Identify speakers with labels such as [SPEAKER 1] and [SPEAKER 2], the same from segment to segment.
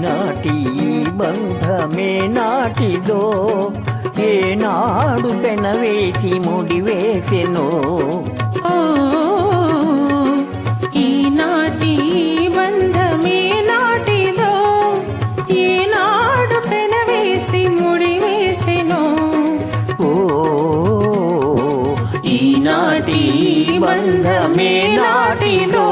[SPEAKER 1] ఈనాటి బంధమే నాటిదో ఏనాడు పెనవేసి ముడివేసెనో
[SPEAKER 2] ఈనాటి బంధమే నాటిదో ఏనాడు పెనవేసి ముడివేసెనో
[SPEAKER 1] ఈనాటి బంధమే నాటిదో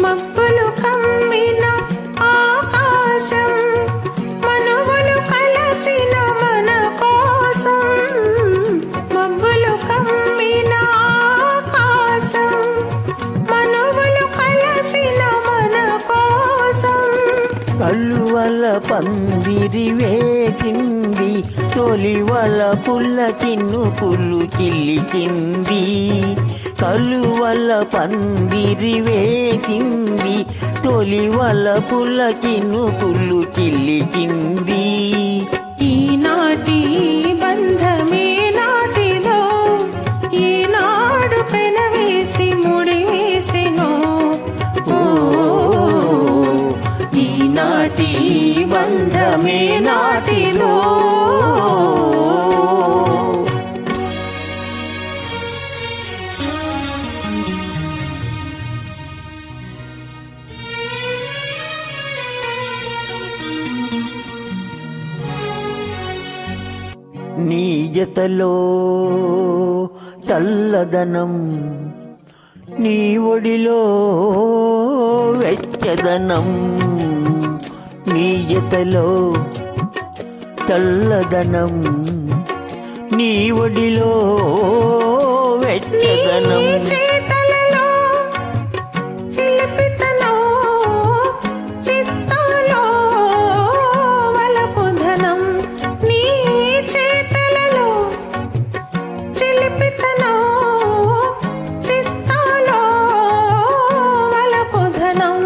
[SPEAKER 2] మబ్బులు కమ్మిన ఆకాశం మనువులు కలసిన మన కోసం మబ్బులు కమ్మిన ఆకాశం మనువులు కలసిన మన కోసం
[SPEAKER 1] కలువల పందిరి వేసింది తొలివల పుల్ల చిన్నుకులు చిల్లికింది కలువల పందిరి వేసింది తొలివల పుల్ల చిన్నుకులు చిల్లికింది
[SPEAKER 2] ఈనాటి బంధమే నాటిదో ఈనాడు పెనవేసి ముడివేసెనో
[SPEAKER 1] ఈనాటి బంధమే నాటిదో నీ జతలో చల్లదనం నీ ఒడిలో వెచ్చదనం నీ జతలో చల్లదనం నీ ఒడిలో వెచ్చదనం
[SPEAKER 2] చేతలలో చిలిపితనం చిత్తాలో వలపుధనం నీ చేతలలో చిలిపితనం చిత్తాలో వలపుధనం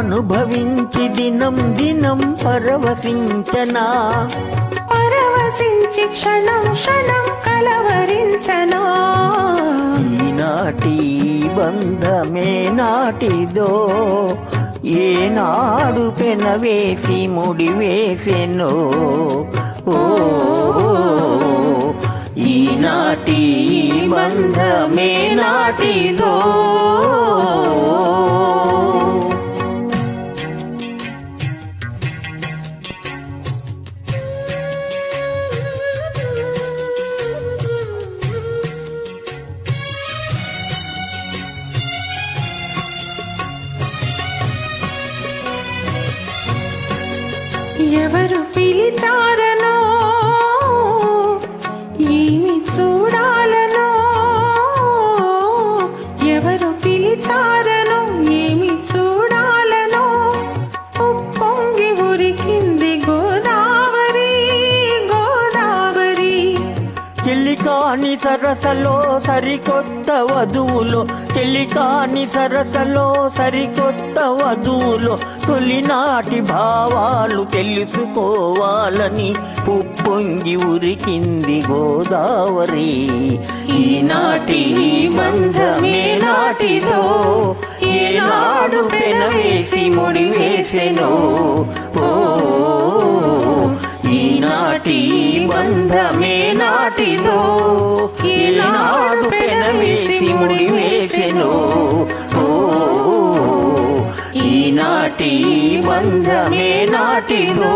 [SPEAKER 1] అనుభవించి దినం దినం పరవశించనా
[SPEAKER 2] పరవశించి క్షణం క్షణం కలవరించనా
[SPEAKER 1] ఈనాటి బంధమే నాటిదో ఏనాడు పెనవేసి ముడివేసెనో ఈనాటి బంధమే నాటిదో
[SPEAKER 2] ఎవరు పిలిచారనో ఏమి చూడాలనో ఎవరు పిలిచారనో ఏమి చూడాలనో ఉప్పొంగి ఉరికింది గోదావరి గోదావరి
[SPEAKER 1] చెలికాని సరసలో సరికొత్త వధువులో చెలికాని సరసలో సరికొత్త వధువులో తొలినాటి భావాలు తెలుసుకోవాలని ఉప్పొంగి ఉరికింది గోదావరి ఈనాటి బంధమే నాటిదో ఏనాడు పెనవేసి ముడివేసెనో ఈనాటి బంధమే నాటిదో ఏనాడు పెనవేసి ముడివేసెనో ఈనాటి బంధమే నాటిదో